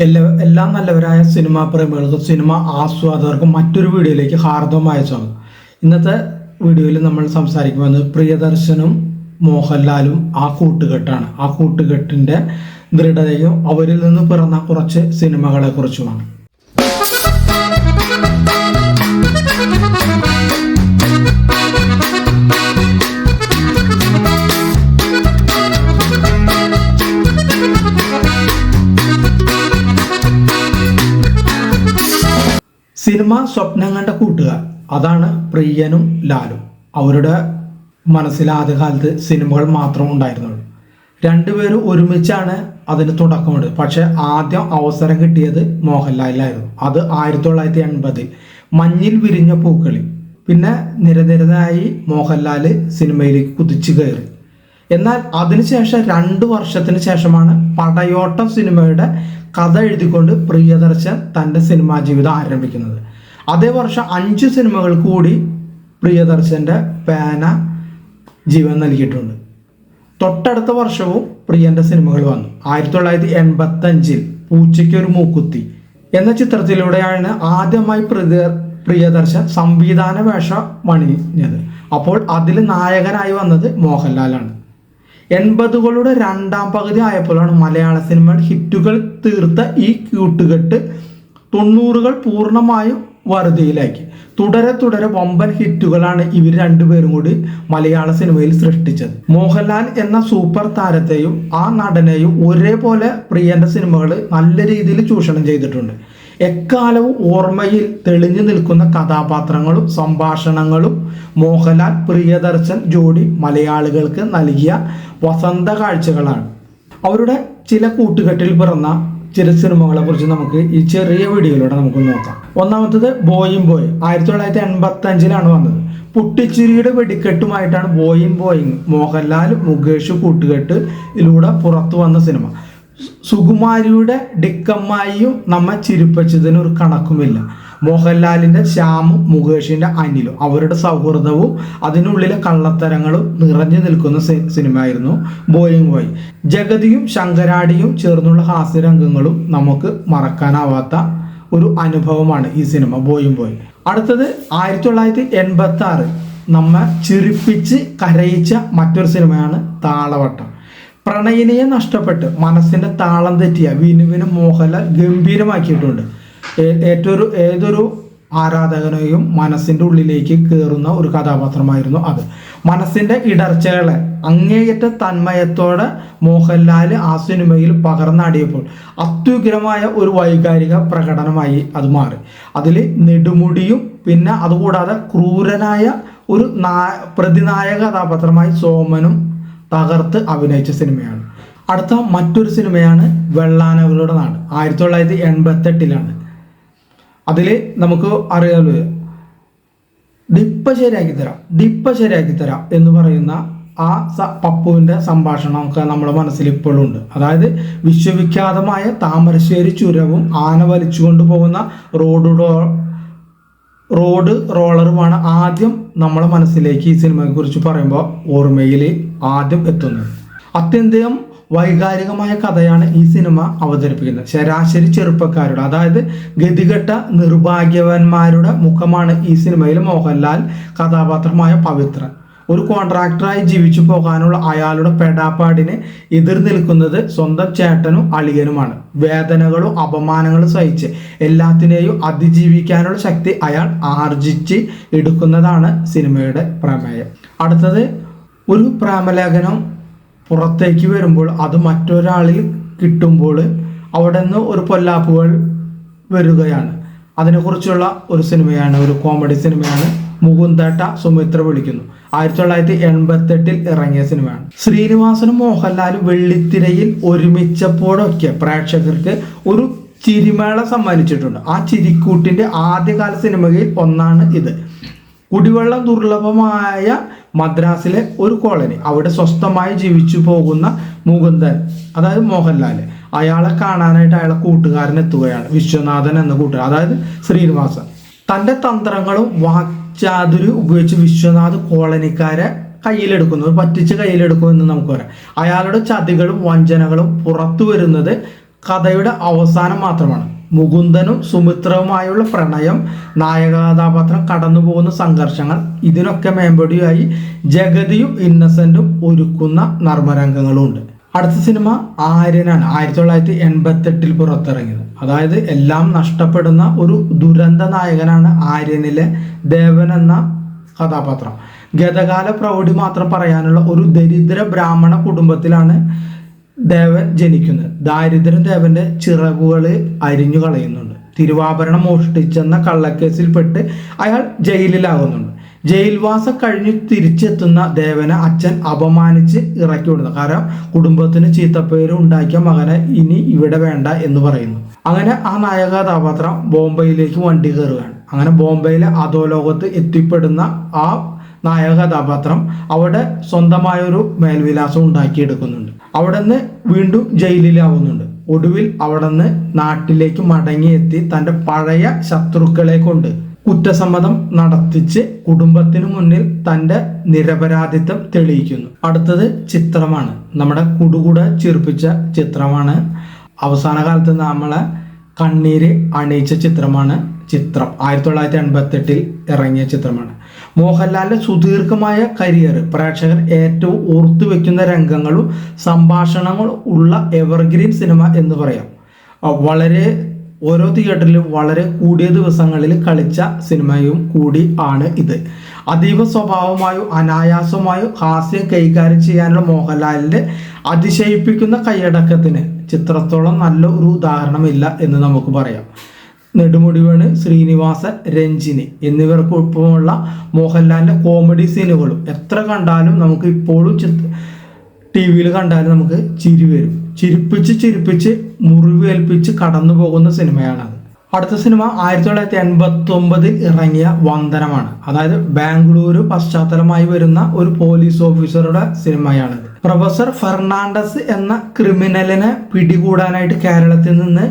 എല്ലാ നല്ലവരായ cinema പ്രേമികൾക്കും cinema ആസ്വാദകർക്കും മറ്റൊരു വീഡിയോയിലേക്ക് ഹാർദവമായ സ്വാഗതം. ഇന്നത്തെ വീഡിയോയിൽ നമ്മൾ സംസാരിക്കുന്നത് പ്രിയദർശനും മോഹൻലാലും ആ കൂട്ടുകെട്ടാണ്. ആ കൂട്ടുകെട്ടിൻ്റെ ദൃഢതയും അവരിൽ നിന്ന് പിറന്ന കുറച്ച് സിനിമകളെ കുറിച്ചുമാണ്. സിനിമ സ്വപ്നം കണ്ട കൂട്ടുകാർ, അതാണ് പ്രിയനും ലാലും. അവരുടെ മനസ്സിൽ ആദ്യകാലത്ത് സിനിമകൾ മാത്രം ഉണ്ടായിരുന്നുള്ളൂ. രണ്ടുപേരും ഒരുമിച്ചാണ് അതിന് തുടക്കമുണ്ട്. പക്ഷെ ആദ്യം അവസരം കിട്ടിയത് മോഹൻലാലിനായിരുന്നു. അത് 1980 മഞ്ഞിൽ വിരിഞ്ഞ പൂക്കളിൽ. പിന്നെ നിരനിരനായി മോഹൻലാൽ സിനിമയിലേക്ക് കുതിച്ചു കയറി. എന്നാൽ അതിനുശേഷം 2 വർഷത്തിന് ശേഷമാണ് പടയോട്ടം സിനിമയുടെ കഥ എഴുതിക്കൊണ്ട് പ്രിയദർശൻ തൻ്റെ സിനിമാ ജീവിതം ആരംഭിക്കുന്നത്. അതേ വർഷം 5 സിനിമകൾ കൂടി പ്രിയദർശൻ്റെ പേന ജീവൻ നൽകിയിട്ടുണ്ട്. തൊട്ടടുത്ത വർഷവും പ്രിയൻ്റെ സിനിമകൾ വന്നു. 1985 പൂച്ചയ്ക്ക് ഒരു മൂക്കുത്തി എന്ന ചിത്രത്തിലൂടെയാണ് ആദ്യമായി പ്രിയദർശൻ സംവിധാന വേഷം അണിഞ്ഞത്. അപ്പോൾ അതിൽ നായകനായി വന്നത് മോഹൻലാലാണ്. 80കളുടെ രണ്ടാം പകുതി ആയപ്പോഴാണ് മലയാള സിനിമയിൽ ഹിറ്റുകൾ തീർത്ത ഈ കൂട്ടുകെട്ട് 90കൾ പൂർണ്ണമായും വറുതിയിലാക്കി. തുടരെ വമ്പൻ ഹിറ്റുകളാണ് ഇവർ രണ്ടുപേരും കൂടി മലയാള സിനിമയിൽ സൃഷ്ടിച്ചത്. മോഹൻലാൽ എന്ന സൂപ്പർ താരത്തെയും ആ നടനെയും ഒരേപോലെ പ്രിയന്റെ സിനിമകൾ നല്ല രീതിയിൽ ചൂഷണം ചെയ്തിട്ടുണ്ട്. എക്കാലവും ഓർമ്മയിൽ തെളിഞ്ഞു നിൽക്കുന്ന കഥാപാത്രങ്ങളും സംഭാഷണങ്ങളും മോഹൻലാൽ പ്രിയദർശൻ ജോഡി മലയാളികൾക്ക് നൽകിയ വസന്ത കാഴ്ചകളാണ്. അവരുടെ ചില കൂട്ടുകെട്ടിൽ പിറന്ന ചില സിനിമകളെ കുറിച്ച് നമുക്ക് ഈ ചെറിയ വീഡിയോയിലൂടെ നമുക്ക് നോക്കാം. ഒന്നാമത്തത് ബോയിങ് ബോയ് 1985 വന്നത്. പുട്ടിച്ചിരിയുടെ വെടിക്കെട്ടുമായിട്ടാണ് ബോയിങ് മോഹൻലാൽ മുകേഷ് കൂട്ടുകെട്ടിലൂടെ പുറത്തു വന്ന സിനിമ. സുകുമാരിയുടെ ഡിക്കമ്മായിയും നമ്മെ ചിരിപ്പിച്ചതിന് ഒരു കണക്കുമില്ല. മോഹൻലാലിൻ്റെ ശ്യാമും മുകേഷിൻ്റെ അനിലും അവരുടെ സൗഹൃദവും അതിനുള്ളിലെ കള്ളത്തരങ്ങളും നിറഞ്ഞു നിൽക്കുന്ന സിനിമയായിരുന്നു ബോയിങ് ബോയ്. ജഗതിയും ശങ്കരാടിയും ചേർന്നുള്ള ഹാസ്യരംഗങ്ങളും നമുക്ക് മറക്കാനാവാത്ത ഒരു അനുഭവമാണ് ഈ സിനിമ ബോയിങ് ബോയ്. അടുത്തത് 1986 നമ്മെ ചിരിപ്പിച്ച് കരയിച്ച മറ്റൊരു സിനിമയാണ് താളവട്ടം. പ്രണയിനിയെ നഷ്ടപ്പെട്ട് മനസ്സിൻ്റെ താളം തെറ്റിയ വിനുവിന് മോഹൻലാൽ ഗംഭീരമാക്കിയിട്ടുണ്ട്. ഏതൊരു ആരാധകനെയും മനസ്സിൻ്റെ ഉള്ളിലേക്ക് കയറുന്ന ഒരു കഥാപാത്രമായിരുന്നു അത്. മനസ്സിൻ്റെ ഇടർച്ചകളെ അങ്ങേയറ്റ തന്മയത്തോടെ മോഹൻലാൽ ആ സിനിമയിൽ പകർന്നാടിയപ്പോൾ അത്യുഗ്രമായ ഒരു വൈകാരിക പ്രകടനമായി അത് മാറി. അതിൽ നെടുമുടിയും പിന്നെ അതുകൂടാതെ ക്രൂരനായ ഒരു പ്രതിനായക കഥാപാത്രമായി സോമനും തകർത്ത് അഭിനയിച്ച സിനിമയാണ്. അടുത്ത മറ്റൊരു സിനിമയാണ് വെള്ളാനകളുടെ നാട് 1988 അതിൽ നമുക്ക് അറിയാലോ ഡിപ്പ ശരിയാക്കി തരാം എന്ന് പറയുന്ന ആ പപ്പുവിൻ്റെ സംഭാഷണമൊക്കെ നമ്മുടെ മനസ്സിൽ ഇപ്പോഴും ഉണ്ട്. അതായത് വിശ്വവിഖ്യാതമായ താമരശ്ശേരി ചുരവും ആന വലിച്ചു കൊണ്ടുപോകുന്ന റോഡ് റോളറുമാണ് ആദ്യം നമ്മളെ മനസ്സിലേക്ക് ഈ സിനിമയെ കുറിച്ച് പറയുമ്പോൾ ഓർമ്മയിൽ ആദ്യം എത്തുന്നത്. അത്യന്തം വൈകാരികമായ കഥയാണ് ഈ സിനിമ അവതരിപ്പിക്കുന്നത്. ശരാശരി ചെറുപ്പക്കാരുടെ, അതായത് ഗതികെട്ട നിർഭാഗ്യവന്മാരുടെ മുഖമാണ് ഈ സിനിമയിൽ മോഹൻലാൽ കഥാപാത്രമായ പവിത്രൻ. ഒരു കോൺട്രാക്ടറായി ജീവിച്ചു പോകാനുള്ള അയാളുടെ പെടാപ്പാടിനെ എതിർ നിൽക്കുന്നത് സ്വന്തം ചേട്ടനും അളിയനുമാണ്. വേദനകളും അപമാനങ്ങളും സഹിച്ച് എല്ലാത്തിനെയും അതിജീവിക്കാനുള്ള ശക്തി അയാൾ ആർജിച്ച് എടുക്കുന്നതാണ് സിനിമയുടെ പ്രമേയം. അടുത്തത് ഒരു പ്രേമലേഖനം പുറത്തേക്ക് വരുമ്പോൾ അത് മറ്റൊരാളിൽ കിട്ടുമ്പോൾ അവിടെ നിന്ന് ഒരു പൊല്ലാപ്പുകൾ വരികയാണ്. അതിനെക്കുറിച്ചുള്ള ഒരു സിനിമയാണ്, ഒരു കോമഡി സിനിമയാണ് മുകുന്ദേട്ട സുമിത്ര വിളിക്കുന്നു. 1988 ഇറങ്ങിയ സിനിമയാണ്. ശ്രീനിവാസനും മോഹൻലാലും വെള്ളിത്തിരയിൽ ഒരുമിച്ചപ്പോഴൊക്കെ പ്രേക്ഷകർക്ക് ഒരു ചിരിമേള സമ്മാനിച്ചിട്ടുണ്ട്. ആ ചിരിക്കൂട്ടിൻ്റെ ആദ്യകാല സിനിമയിൽ ഒന്നാണ് ഇത്. കുടിവെള്ളം ദുർലഭമായ മദ്രാസിലെ ഒരു കോളനി, അവിടെ സ്വസ്ഥമായി ജീവിച്ചു പോകുന്ന മുകുന്ദൻ, അതായത് മോഹൻലാൽ, അയാളെ കാണാനായിട്ട് അയാളെ കൂട്ടുകാരൻ എത്തുകയാണ്. വിശ്വനാഥൻ എന്ന കൂട്ടുകാരൻ, അതായത് ശ്രീനിവാസൻ. തൻ്റെ തന്ത്രങ്ങളും വാക്ചാതുര്യം ഉപയോഗിച്ച് വിശ്വനാഥ് കോളനിക്കാരെ പറ്റിച്ച് കയ്യിലെടുക്കുമെന്ന് നമുക്ക് പറയാം. അയാളുടെ ചതികളും വഞ്ചനകളും പുറത്തു വരുന്നത് കഥയുടെ അവസാനം മാത്രമാണ്. മുകുന്ദനും സുമിത്രവുമായുള്ള പ്രണയം, നായകകഥാപാത്രം കടന്നു പോകുന്ന സംഘർഷങ്ങൾ, ഇതിനൊക്കെ മേമ്പടിയായി ജഗതിയും ഇന്നസെന്റും ഒരുക്കുന്ന നർമ്മരംഗങ്ങളും ഉണ്ട്. അടുത്ത സിനിമ ആര്യനാണ്. 1988 പുറത്തിറങ്ങിയത്. അതായത് എല്ലാം നഷ്ടപ്പെടുന്ന ഒരു ദുരന്ത നായകനാണ് ആര്യനിലെ ദേവൻ എന്ന കഥാപാത്രം. ഗതകാല പ്രൗഢി മാത്രം പറയാനുള്ള ഒരു ദരിദ്ര ബ്രാഹ്മണ കുടുംബത്തിലാണ് ദേവൻ ജനിക്കുന്നത്. ദാരിദ്ര്യം ദേവന്റെ ചിറകുകൾ അരിഞ്ഞു കളയുന്നുണ്ട്. തിരുവാഭരണം മോഷ്ടിച്ചെന്ന കള്ളക്കേസിൽപ്പെട്ട് അയാൾ ജയിലിലാകുന്നുണ്ട്. ജയിൽവാസം കഴിഞ്ഞ് തിരിച്ചെത്തുന്ന ദേവനെ അച്ഛൻ അപമാനിച്ച് ഇറക്കി വിടുന്നു. കാരണം കുടുംബത്തിന് ചീത്തപ്പേര് ഉണ്ടാക്കിയ മകനെ ഇനി ഇവിടെ വേണ്ട എന്ന് പറയുന്നു. അങ്ങനെ ആ നായക കഥാപാത്രം ബോംബെയിലേക്ക് വണ്ടി കയറുകയാണ്. അങ്ങനെ ബോംബെയിലെ അധോലോകത്ത് എത്തിപ്പെടുന്ന ആ നായക കഥാപാത്രം അവിടെ സ്വന്തമായൊരു മേൽവിലാസം ഉണ്ടാക്കിയെടുക്കുന്നുണ്ട്. അവിടെ നിന്ന് വീണ്ടും ജയിലിലാവുന്നുണ്ട്. ഒടുവിൽ അവിടെ നിന്ന് നാട്ടിലേക്ക് മടങ്ങിയെത്തി തൻ്റെ പഴയ ശത്രുക്കളെ കൊണ്ട് കുറ്റസമ്മതം നടത്തിച്ച് കുടുംബത്തിന് മുന്നിൽ തൻ്റെ നിരപരാധിത്വം തെളിയിക്കുന്നു. അടുത്തത് ചിത്രമാണ്. നമ്മുടെ കുടുകുട ചിർപ്പിച്ച ചിത്രമാണ്. അവസാന കാലത്ത് നമ്മളെ കണ്ണീര് അണിയിച്ച ചിത്രമാണ് ചിത്രം. 1988 ഇറങ്ങിയ ചിത്രമാണ്. മോഹൻലാലിന്റെ സുദീർഘമായ കരിയർ പ്രേക്ഷകർ ഏറ്റവും ഓർത്തുവെക്കുന്ന രംഗങ്ങളും സംഭാഷണങ്ങളും ഉള്ള എവർഗ്രീൻ സിനിമ എന്ന് പറയാം. വളരെ ഓരോ തിയേറ്ററിലും വളരെ കൂടിയ ദിവസങ്ങളിൽ കളിച്ച സിനിമയും കൂടി ആണ് ഇത്. അതീവ സ്വഭാവമായും അനായാസമായും ഹാസ്യം കൈകാര്യം ചെയ്യാനുള്ള മോഹൻലാലിന്റെ അതിശയിപ്പിക്കുന്ന കൈയടക്കത്തിന് ചിത്രത്തോളം നല്ല ഒരു ഉദാഹരണമില്ല എന്ന് നമുക്ക് പറയാം. നെടുമുടിവേണ്, ശ്രീനിവാസൻ, രഞ്ജിനി എന്നിവർക്കൊപ്പമുള്ള മോഹൻലാലിന്റെ കോമഡി സീനുകളും എത്ര കണ്ടാലും നമുക്ക് ഇപ്പോഴും TV-യിൽ കണ്ടാലും നമുക്ക് ചിരി വരും. ചിരിപ്പിച്ച് മുറിവേൽപ്പിച്ച് കടന്നു പോകുന്ന സിനിമയാണത്. അടുത്ത സിനിമ 1989 ഇറങ്ങിയ വന്ദനമാണ്. അതായത് ബാംഗ്ലൂരു പശ്ചാത്തലമായി വരുന്ന ഒരു പോലീസ് ഓഫീസറുടെ സിനിമയാണിത്. പ്രൊഫസർ ഫെർണാണ്ടസ് എന്ന ക്രിമിനലിനെ പിടികൂടാനായിട്ട് കേരളത്തിൽ നിന്ന്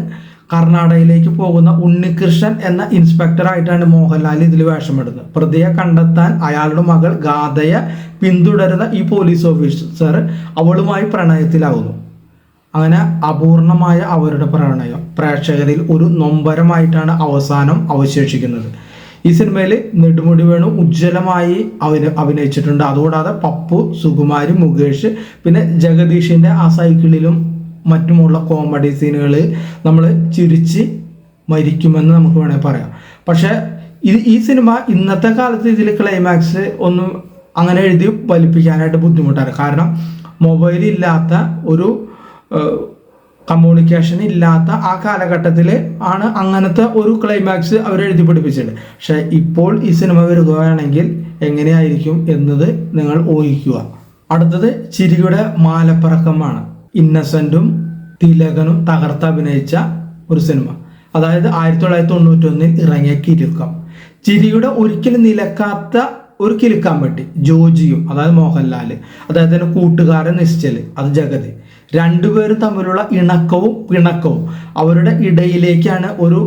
കർണാടകയിലേക്ക് പോകുന്ന ഉണ്ണികൃഷ്ണൻ എന്ന ഇൻസ്പെക്ടറായിട്ടാണ് മോഹൻലാൽ ഇതിൽ വേഷമിടുന്നത്. പ്രതിയെ കണ്ടെത്താൻ അയാളുടെ മകൾ ഗാഥയെ പിന്തുടരുന്ന ഈ പോലീസ് ഓഫീസർ അവളുമായി പ്രണയത്തിലാകുന്നു. അങ്ങനെ അപൂർണമായ അവരുടെ പ്രണയം പ്രേക്ഷകരിൽ ഒരു നൊമ്പരമായിട്ടാണ് അവസാനം അവശേഷിക്കുന്നത്. ഈ സിനിമയിൽ നെടുമുടി വേണു ഉജ്ജ്വലമായി അഭിനയിച്ചിട്ടുണ്ട്. അതുകൂടാതെ പപ്പു, സുകുമാരി, മുകേഷ്, പിന്നെ ജഗദീഷിൻ്റെ ആ സൈക്കിളിലും മറ്റുമുള്ള കോമഡി സീനുകൾ നമ്മൾ ചിരിച്ച് മരിക്കുമെന്ന് നമുക്ക് വേണമെങ്കിൽ പറയാം. പക്ഷേ ഈ സിനിമ ഇന്നത്തെ കാലത്ത് ഇതിൽ ക്ലൈമാക്സ് ഒന്നും അങ്ങനെ എഴുതി വലിപ്പിക്കാനായിട്ട് ബുദ്ധിമുട്ടാണ്. കാരണം മൊബൈൽ ഇല്ലാത്ത ഒരു കമ്മ്യൂണിക്കേഷൻ ഇല്ലാത്ത ആ കാലഘട്ടത്തിൽ ആണ് അങ്ങനത്തെ ഒരു ക്ലൈമാക്സ് അവർ എഴുതി പിടിപ്പിച്ചത്. പക്ഷെ ഇപ്പോൾ ഈ സിനിമ വരികയാണെങ്കിൽ എങ്ങനെയായിരിക്കും എന്നത് നിങ്ങൾ ഊഹിക്കുക. അടുത്തത് ചിരിയുടെ മാലപ്പറക്കമാണ്. ഇന്നസെന്റും തിലകനും തകർത്തഭിനയിച്ച ഒരു സിനിമ. അതായത് 1991 ഇറങ്ങിയ കിലുക്കം. ചിരിയുടെ ഒരിക്കലും നിലക്കാത്ത ഒരു കിലുക്കാൻ പറ്റി. ജോജിയും അതായത് മോഹൻലാല്, അദ്ദേഹത്തിന്റെ കൂട്ടുകാരൻ നിശ്ചല്, അത് ജഗതി, രണ്ടുപേരും തമ്മിലുള്ള ഇണക്കവും പിണക്കവും അവരുടെ ഇടയിലേക്കാണ് ഒരു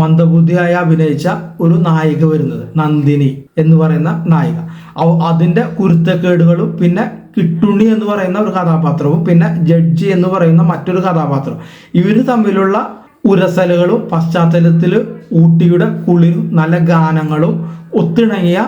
മന്ദബുദ്ധിയായി അഭിനയിച്ച ഒരു നായിക വരുന്നത്. നന്ദിനി എന്ന് പറയുന്ന നായിക. അതിൻ്റെ കുരുത്തക്കേടുകളും പിന്നെ കിട്ടുണ്ണി എന്ന് പറയുന്ന ഒരു കഥാപാത്രവും പിന്നെ ജഡ്ജി എന്ന് പറയുന്ന മറ്റൊരു കഥാപാത്രവും ഇവർ തമ്മിലുള്ള ഉരസലുകളും പശ്ചാത്തലത്തിൽ ഊട്ടിയുടെ കുളിരും നല്ല ഗാനങ്ങളും ഒത്തിണങ്ങിയ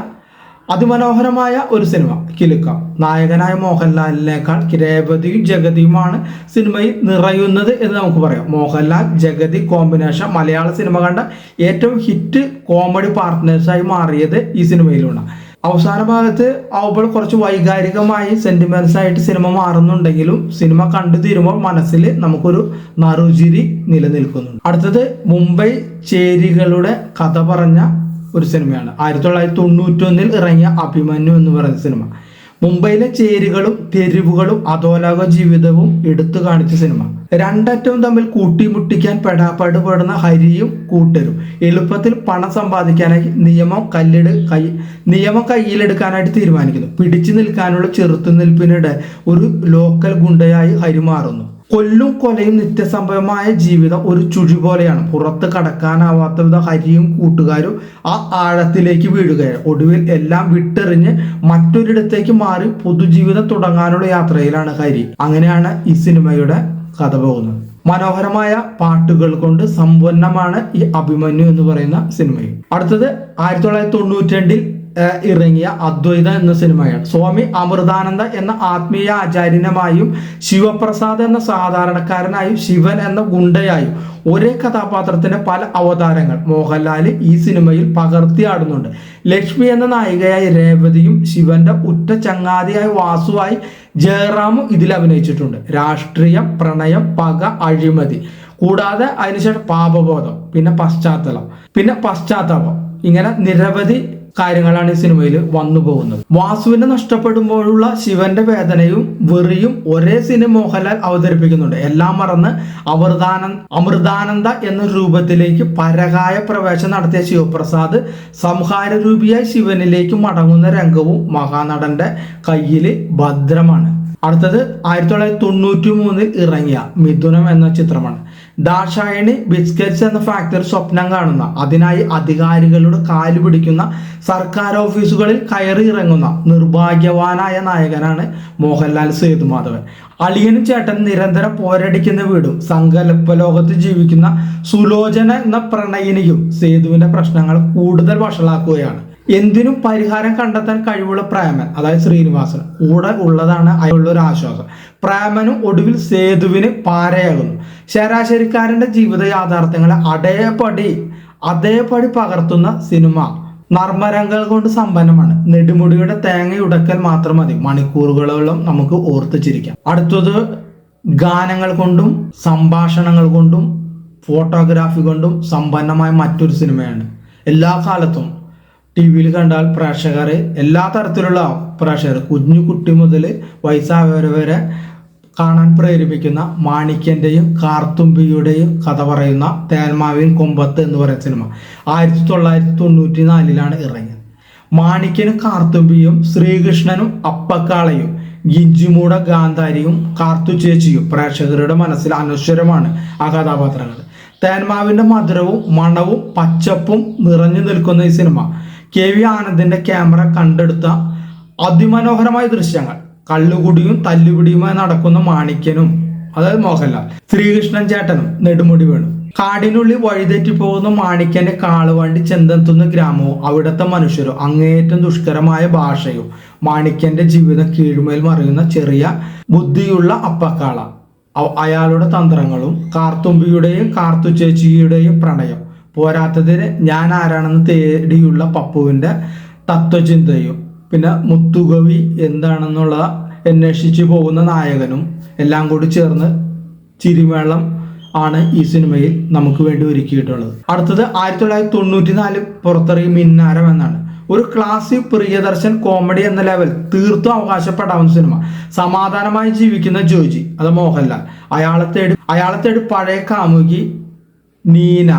അതിമനോഹരമായ ഒരു സിനിമ കിലുക്കം. നായകനായ മോഹൻലാലിനേക്കാൾ രേവതിയും ജഗതിയുമാണ് സിനിമയിൽ നിറയുന്നത് എന്ന് നമുക്ക് പറയാം. മോഹൻലാൽ ജഗതി കോമ്പിനേഷൻ മലയാള സിനിമ കണ്ട ഏറ്റവും ഹിറ്റ് കോമഡി പാർട്ട്നേഴ്സായി മാറിയത് ഈ സിനിമയിലാണ്. അവസാന ഭാഗത്ത് ആവുമ്പോൾ കുറച്ച് വൈകാരികമായി സെന്റിമെന്റ്സ് ആയിട്ട് സിനിമ മാറുന്നുണ്ടെങ്കിലും സിനിമ കണ്ടു തീരുമ്പോൾ മനസ്സിൽ നമുക്കൊരു നറുചിരി നിലനിൽക്കുന്നുണ്ട്. അടുത്തത് മുംബൈ ചേരികളുടെ കഥ പറഞ്ഞ ഒരു സിനിമയാണ്. 1991 ഇറങ്ങിയ അഭിമന്യു എന്ന് പറയുന്ന സിനിമ. മുംബൈയിലെ ചേരികളും തെരുവുകളും അധോലോക ജീവിതവും എടുത്തു കാണിച്ച സിനിമ. രണ്ടറ്റവും തമ്മിൽ കൂട്ടിമുട്ടിക്കാൻ പെടാപ്പാടുപെടുന്ന ഹരിയും കൂട്ടരും എളുപ്പത്തിൽ പണം സമ്പാദിക്കാനായി നിയമം കയ്യിലെടുക്കാനായിട്ട് തീരുമാനിക്കുന്നു. പിടിച്ചു നിൽക്കാനുള്ള ചെറുത്തുനിൽപ്പിനിടെ ഒരു ലോക്കൽ ഗുണ്ടയായി ഹരി മാറുന്നു. കൊല്ലും കൊലയും നിത്യസംഭവമായ ജീവിതം ഒരു ചുഴി പോലെയാണ്. പുറത്ത് കടക്കാനാവാത്ത വിധം ഹരിയും കൂട്ടുകാരും ആ ആഴത്തിലേക്ക് വീഴുകയാണ്. ഒടുവിൽ എല്ലാം വിട്ടെറിഞ്ഞ് മറ്റൊരിടത്തേക്ക് മാറി പൊതുജീവിതം തുടങ്ങാനുള്ള യാത്രയിലാണ് ഹരി. അങ്ങനെയാണ് ഈ സിനിമയുടെ കഥ പോകുന്നത്. മനോഹരമായ പാട്ടുകൾ കൊണ്ട് സമ്പന്നമാണ് ഈ അഭിമന്യു എന്ന് പറയുന്ന സിനിമയും. അടുത്തത് 1992 ഇറങ്ങിയ അദ്വൈത എന്ന സിനിമയാണ്. സ്വാമി അമൃതാനന്ദ എന്ന ആത്മീയ ആചാര്യനുമായും ശിവപ്രസാദ് എന്ന സാധാരണക്കാരനായും ശിവൻ എന്ന ഗുണ്ടയായും ഒരേ കഥാപാത്രത്തിന്റെ പല അവതാരങ്ങൾ മോഹൻലാൽ ഈ സിനിമയിൽ പകർത്തിയാടുന്നുണ്ട്. ലക്ഷ്മി എന്ന നായികയായി രേവതിയും ശിവന്റെ ഉറ്റ ചങ്ങാതിയായ വാസുവായി ജയറാമും ഇതിൽ അഭിനയിച്ചിട്ടുണ്ട്. രാഷ്ട്രീയം, പ്രണയം, പക, അഴിമതി, കൂടാതെ അതിനുശേഷം പാപബോധം, പിന്നെ പശ്ചാത്താപം, ഇങ്ങനെ നിരവധി കാര്യങ്ങളാണ് ഈ സിനിമയിൽ വന്നു പോകുന്നത്. വാസുവിനെ നഷ്ടപ്പെടുമ്പോഴുള്ള ശിവന്റെ വേദനയും വെറിയും ഒരേ സിനിമ മോഹൻലാൽ അവതരിപ്പിക്കുന്നുണ്ട്. എല്ലാം മറന്ന് അമൃതാനന്ദ എന്ന രൂപത്തിലേക്ക് പരകായ പ്രവേശനം നടത്തിയ ശിവപ്രസാദ് സംഹാരരൂപിയായി ശിവനിലേക്ക് മടങ്ങുന്ന രംഗവും മഹാനടന്റെ കയ്യിൽ ഭദ്രമാണ്. അടുത്തത് 1993 ഇറങ്ങിയ മിഥുനം എന്ന ചിത്രമാണ്. ദാക്ഷായണി ബിസ്ക്കറ്റ്സ് എന്ന ഫാക്ടറി സ്വപ്നം കാണുന്ന, അതിനായി അധികാരികളുടെ കാല് പിടിക്കുന്ന, സർക്കാർ ഓഫീസുകളിൽ കയറി ഇറങ്ങുന്ന നിർഭാഗ്യവാനായ നായകനാണ് മോഹൻലാൽ സേതുമാധവൻ. അളിയനും ചേട്ടൻ നിരന്തരം പോരടിക്കുന്ന വീടും സങ്കല്പ ലോകത്ത് ജീവിക്കുന്ന സുലോചന എന്ന പ്രണയിനിയും സേതുവിന്റെ പ്രശ്നങ്ങൾ കൂടുതൽ വഷളാക്കുകയാണ്. എന്തിനും പരിഹാരം കണ്ടെത്താൻ കഴിവുള്ള പ്രേമൻ, അതായത് ശ്രീനിവാസൻ കൂടെ ഉള്ളതാണ് അയാളുടെ ഒരു ആശ്വാസം. പ്രേമനും ഒടുവിൽ സേതുവിന് പാരയാകുന്നു. ശരാശരിക്കാരന്റെ ജീവിത യാഥാർത്ഥ്യങ്ങളെ അതേപടി പകർത്തുന്ന സിനിമ നർമ്മരംഗങ്ങൾ കൊണ്ട് സമ്പന്നമാണ്. നെടുമുടിയുടെ തേങ്ങയുടക്കൽ മാത്രം മതി മണിക്കൂറുകളോളം നമുക്ക് ഓർത്തു ചിരിക്കാം. അടുത്തത് ഗാനങ്ങൾ കൊണ്ടും സംഭാഷണങ്ങൾ കൊണ്ടും ഫോട്ടോഗ്രാഫി കൊണ്ടും സമ്പന്നമായ മറ്റൊരു സിനിമയാണ്. എല്ലാ കാലത്തും TV-യിൽ കണ്ടാൽ എല്ലാ തരത്തിലുള്ള പ്രേക്ഷകർ, കുഞ്ഞു കുട്ടി മുതൽ വയസ്സായവർ വരെ കാണാൻ പ്രേരിപ്പിക്കുന്ന മാണിക്യന്റെയും കാർത്തുമ്പിയുടെയും കഥ പറയുന്ന തേന്മാവിൻ കൊമ്പത്ത് എന്ന് പറയുന്ന സിനിമ 1994 ഇറങ്ങിയത്. മാണിക്യനും കാർത്തുമ്പിയും ശ്രീകൃഷ്ണനും അപ്പക്കാളയും ഗിഞ്ചിമൂട ഗാന്ധാരിയും കാർത്തുചേച്ചിയും പ്രേക്ഷകരുടെ മനസ്സിൽ അനശ്വരമാണ് ആ കഥാപാത്രങ്ങൾ. തേന്മാവിന്റെ മധുരവും മണവും പച്ചപ്പും നിറഞ്ഞു നിൽക്കുന്ന ഈ സിനിമ KV ആനന്ദിന്റെ ക്യാമറ കണ്ടെടുത്ത അതിമനോഹരമായ ദൃശ്യങ്ങൾ, കള്ളുകുടിയും തല്ലുപിടിയുമായി നടക്കുന്ന മാണിക്യനും, അതായത് മോഹൻലാൽ, ശ്രീകൃഷ്ണൻ ചേട്ടനും നെടുമുടി വേണു, കാടിനുള്ളിൽ വഴിതെറ്റി പോകുന്ന മാണിക്യന്റെ കാളുവണ്ടി ചെന്നെത്തുന്ന ഗ്രാമവും അവിടുത്തെ മനുഷ്യരും, അങ്ങേയറ്റം ദുഷ്കരമായ ഭാഷയും, മാണിക്യന്റെ ജീവിതം കീഴ്മേൽ മറിയുന്ന ചെറിയ ബുദ്ധിയുള്ള അപ്പക്കാള, അയാളുടെ തന്ത്രങ്ങളും, കാർത്തുമ്പിയുടെയും കാർത്തുചേച്ചിയുടെയും പ്രണയം, പോരാത്തതിന് ഞാൻ ആരാണെന്ന് തേടിയുള്ള പപ്പുവിന്റെ തത്വചിന്തയും, പിന്നെ മുത്തുകവി എന്താണെന്നുള്ള അന്വേഷിച്ചു പോകുന്ന നായകനും എല്ലാം കൂടി ചേർന്ന് ചിരിമേളം ആണ് ഈ സിനിമയിൽ നമുക്ക് വേണ്ടി ഒരുക്കിയിട്ടുള്ളത്. അടുത്തത് 1994 പുറത്തിറങ്ങിയ മിന്നാരം എന്നാണ്. ഒരു ക്ലാസിക് പ്രിയദർശൻ കോമഡി എന്ന ലെവൽ തീർത്തും അവകാശപ്പെടാവുന്ന സിനിമ. സമാധാനമായി ജീവിക്കുന്ന ജോജി, അത് മോഹൻലാൽ, അയാളെ തേടി പഴയ കാമുകി നീന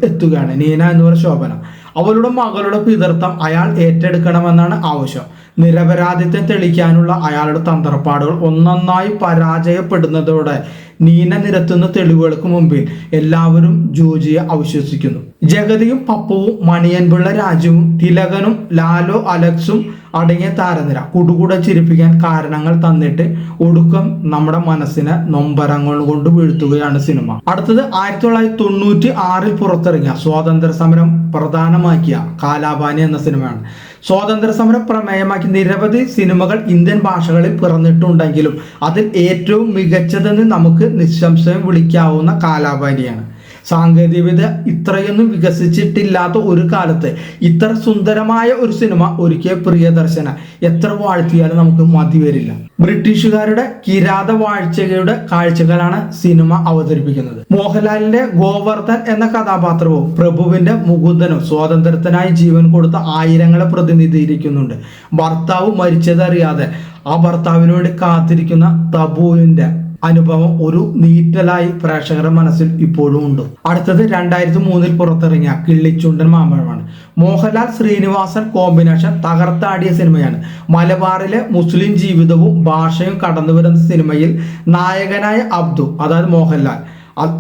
എത്തുകയാണ്. നീന എന്ന് പറയുന്ന ശോഭന. അവളുടെ മകളുടെ പിതൃത്വം അയാൾ ഏറ്റെടുക്കണമെന്നാണ് ആവശ്യം. നിരപരാധിത്വം തെളിയിക്കാനുള്ള അയാളുടെ തന്ത്രപ്പാടുകൾ ഒന്നൊന്നായി പരാജയപ്പെടുന്നതോടെ നീന നിരത്തുന്ന തെളിവുകൾക്ക് മുമ്പിൽ എല്ലാവരും ജോജിയെ അവിശ്വസിക്കുന്നു. ജഗതിയും പപ്പുവും മണിയൻപിള്ള രാജുവും തിലകനും ലാലോ അലക്സും അടങ്ങിയ താരനിര കുടുകൂടെ ചിരിപ്പിക്കാൻ കാരണങ്ങൾ തന്നിട്ട് ഒടുക്കം നമ്മുടെ മനസ്സിനെ നൊമ്പരങ്ങൾ കൊണ്ട് വീഴ്ത്തുകയാണ് സിനിമ. അടുത്തത് 1996 പുറത്തിറങ്ങിയ സ്വാതന്ത്ര്യ സമരം പ്രധാനമാക്കിയ കാലാപാനി എന്ന സിനിമയാണ്. സ്വാതന്ത്ര്യ സമരം പ്രമേയമാക്കി നിരവധി സിനിമകൾ ഇന്ത്യൻ ഭാഷകളിൽ പിറന്നിട്ടുണ്ടെങ്കിലും അതിൽ ഏറ്റവും മികച്ചതെന്ന് നമുക്ക് നിസ്സംശയം വിളിക്കാവുന്ന കാലാപാനിയാണ്. സാങ്കേതികവിദ്യ ഇത്രയൊന്നും വികസിച്ചിട്ടില്ലാത്ത ഒരു കാലത്ത് ഇത്ര സുന്ദരമായ ഒരു സിനിമ ഒരുക്കിയ പ്രിയദർശന എത്ര വാഴ്ത്തിയാലും നമുക്ക് മതി വരില്ല. ബ്രിട്ടീഷുകാരുടെ കിരാത വാഴ്ചയുടെ കാഴ്ചകളാണ് സിനിമ അവതരിപ്പിക്കുന്നത്. മോഹൻലാലിന്റെ ഗോവർദ്ധൻ എന്ന കഥാപാത്രവും പ്രഭുവിന്റെ മുകുന്ദനും സ്വാതന്ത്ര്യത്തിനായി ജീവൻ കൊടുത്ത ആയിരങ്ങളെ പ്രതിനിധീകരിക്കുന്നുണ്ട്. ഭർത്താവ് മരിച്ചതറിയാതെ ആ ഭർത്താവിന് വേണ്ടി കാത്തിരിക്കുന്ന തബുവിന്റെ അനുഭവം ഒരു നീറ്റലായി പ്രേക്ഷകരുടെ മനസ്സിൽ ഇപ്പോഴും ഉണ്ട്. അടുത്തത് 2003 പുറത്തിറങ്ങിയ കിള്ളിച്ചുണ്ടൻ മാമ്പഴമാണ്. മോഹൻലാൽ ശ്രീനിവാസൻ കോമ്പിനേഷൻ തകർത്താടിയ സിനിമയാണ്. മലബാറിലെ മുസ്ലിം ജീവിതവും ഭാഷയും കടന്നു വരുന്ന സിനിമയിൽ നായകനായ അബ്ദു, അതായത് മോഹൻലാൽ,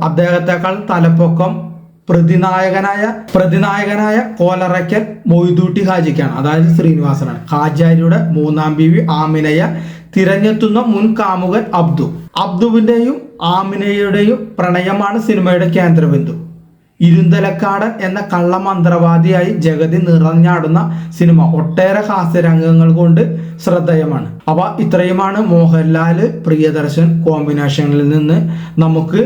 അദ്ദേഹത്തെക്കാൾ തലപ്പൊക്കം പ്രതിനായകനായ കോലറയ്ക്കൽ മൊയ്തൂട്ടി ഹാജിക്കാണ്, അതായത് ശ്രീനിവാസനാണ്. ഹാജിയാരിയുടെ മൂന്നാം ബീവി ആമിനയെ തിരഞ്ഞെത്തുന്ന മുൻ കാമുകൻ അബ്ദുവിന്റെയും ആമിനയുടെയും പ്രണയമാണ് സിനിമയുടെ കേന്ദ്രബിന്ദു. ഇരുന്തലക്കാടൻ എന്ന കള്ളമന്ത്രവാദിയായി ജഗതി നിറഞ്ഞാടുന്ന സിനിമ ഒട്ടേറെ ഹാസ്യരംഗങ്ങൾ കൊണ്ട് ശ്രദ്ധേയമാണ്. അവ ഇത്രയുമാണ് മോഹൻലാൽ പ്രിയദർശൻ കോമ്പിനേഷനിൽ നിന്ന് നമുക്ക്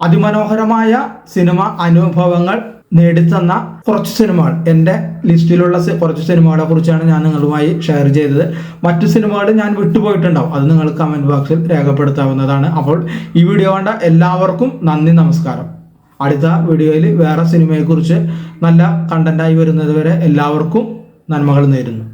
അതിമനോഹരമായ സിനിമ അനുഭവങ്ങൾ നേടിത്തന്ന കുറച്ച് സിനിമകൾ. എൻ്റെ ലിസ്റ്റിലുള്ള കുറച്ച് സിനിമകളെ കുറിച്ചാണ് ഞാൻ നിങ്ങളുമായി ഷെയർ ചെയ്തത്. മറ്റു സിനിമകൾ ഞാൻ വിട്ടുപോയിട്ടുണ്ടാവും, അത് നിങ്ങൾ കമൻറ്റ് ബോക്സിൽ രേഖപ്പെടുത്താവുന്നതാണ്. അപ്പോൾ ഈ വീഡിയോ കണ്ട എല്ലാവർക്കും നന്ദി, നമസ്കാരം. അടുത്ത വീഡിയോയിൽ വേറെ സിനിമയെക്കുറിച്ച് നല്ല കണ്ടന്റായി വരുന്നത് വരെ എല്ലാവർക്കും നന്മകൾ നേരുന്നു.